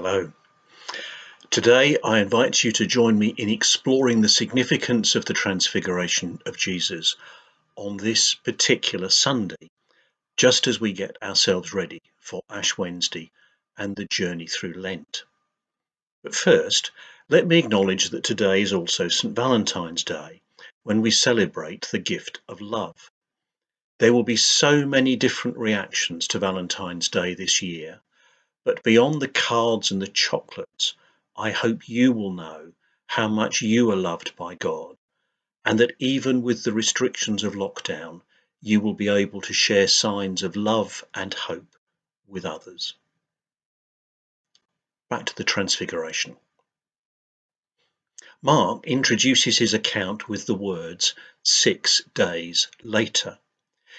Hello. Today I invite you to join me in exploring the significance of the Transfiguration of Jesus on this particular Sunday, just as we get ourselves ready for Ash Wednesday and the journey through Lent. But first, let me acknowledge that today is also St. Valentine's Day, when we celebrate the gift of love. There will be so many different reactions to Valentine's Day this year, but beyond the cards and the chocolates, I hope you will know how much you are loved by God, and that even with the restrictions of lockdown, you will be able to share signs of love and hope with others. Back to the Transfiguration. Mark introduces his account with the words 6 days later.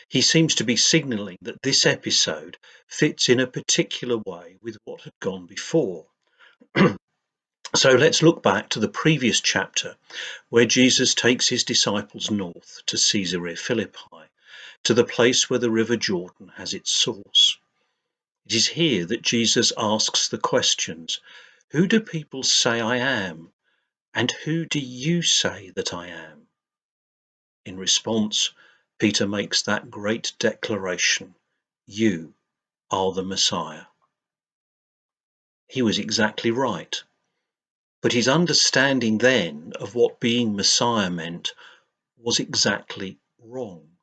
He seems to be signalling that this episode fits in a particular way with what had gone before. So let's look back to the previous chapter where Jesus takes his disciples north to Caesarea Philippi, to the place where the River Jordan has its source. It is here that Jesus asks the questions, "Who do people say I am? And who do you say that I am?" In response, Peter makes that great declaration, "You are the Messiah." He was exactly right. But his understanding then of what being Messiah meant was exactly wrong.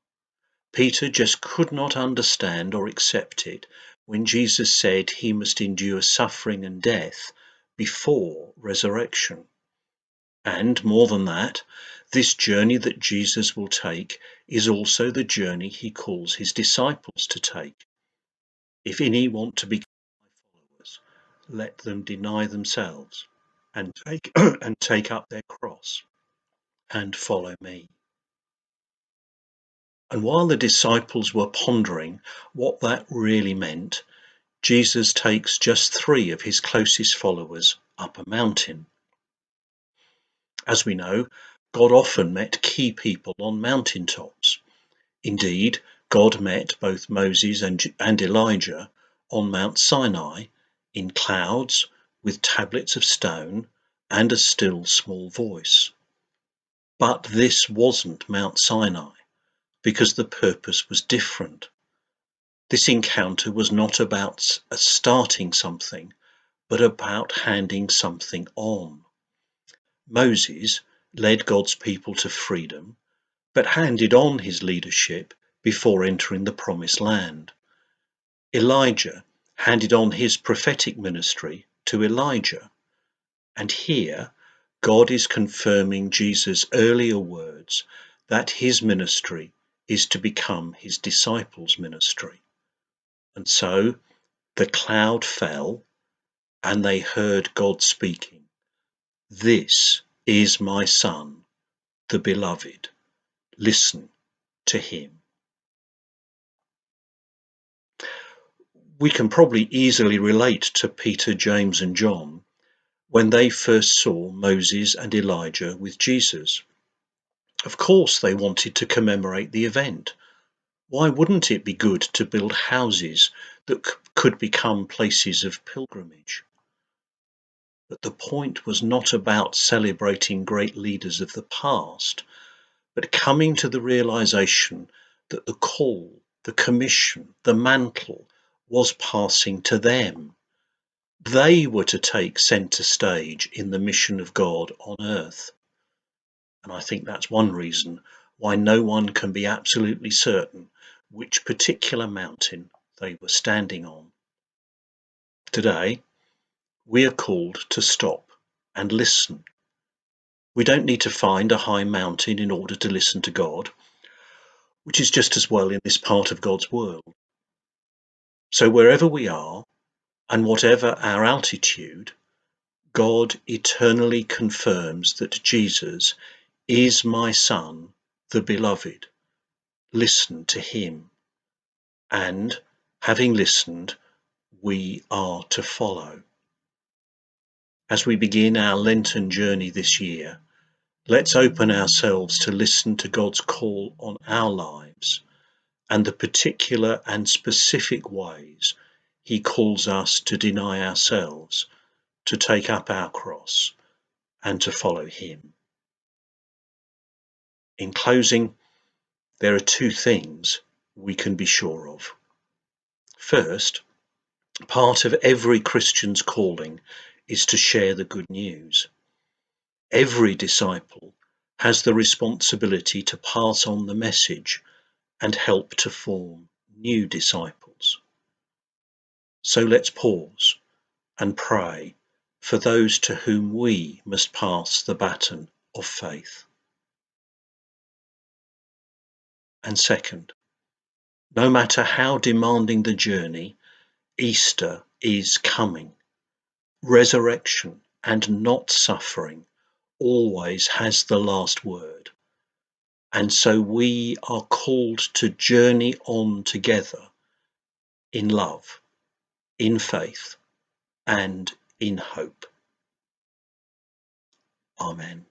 Peter just could not understand or accept it when Jesus said he must endure suffering and death before resurrection. And more than that, this journey that Jesus will take is also the journey he calls his disciples to take. If any want to become my followers, let them deny themselves and take up their cross and follow me. And while the disciples were pondering what that really meant, Jesus takes just 3 of his closest followers up a mountain. As we know, God often met key people on mountaintops. Indeed, God met both Moses and Elijah on Mount Sinai in clouds with tablets of stone and a still small voice. But this wasn't Mount Sinai, because the purpose was different. This encounter was not about starting something, but about handing something on. Moses led God's people to freedom, but handed on his leadership before entering the promised land. Elijah handed on his prophetic ministry to Elijah. And here, God is confirming Jesus' earlier words that his ministry is to become his disciples' ministry. And so the cloud fell, and they heard God speaking, "This is my Son, the Beloved. Listen to him." We can probably easily relate to Peter, James, and John when they first saw Moses and Elijah with Jesus. Of course, they wanted to commemorate the event. Why wouldn't it be good to build houses that could become places of pilgrimage? But the point was not about celebrating great leaders of the past, but coming to the realization that the call, the commission, the mantle was passing to them. They were to take center stage in the mission of God on earth. And I think that's one reason why no one can be absolutely certain which particular mountain they were standing on. Today, we are called to stop and listen. We don't need to find a high mountain in order to listen to God, which is just as well in this part of God's world. So wherever we are, and whatever our altitude, God eternally confirms that Jesus is my Son, the Beloved. Listen to him. And, having listened, we are to follow. As we begin our Lenten journey this year, let's open ourselves to listen to God's call on our lives and the particular and specific ways he calls us to deny ourselves to take up our cross and to follow him. In closing, there are two things we can be sure of. First, part of every Christian's calling is to share the good news. Every disciple has the responsibility to pass on the message and help to form new disciples. So let's pause and pray for those to whom we must pass the baton of faith. And second, no matter how demanding the journey, Easter is coming. Resurrection and not suffering always has the last word. And so we are called to journey on together in love, in faith, and in hope. Amen.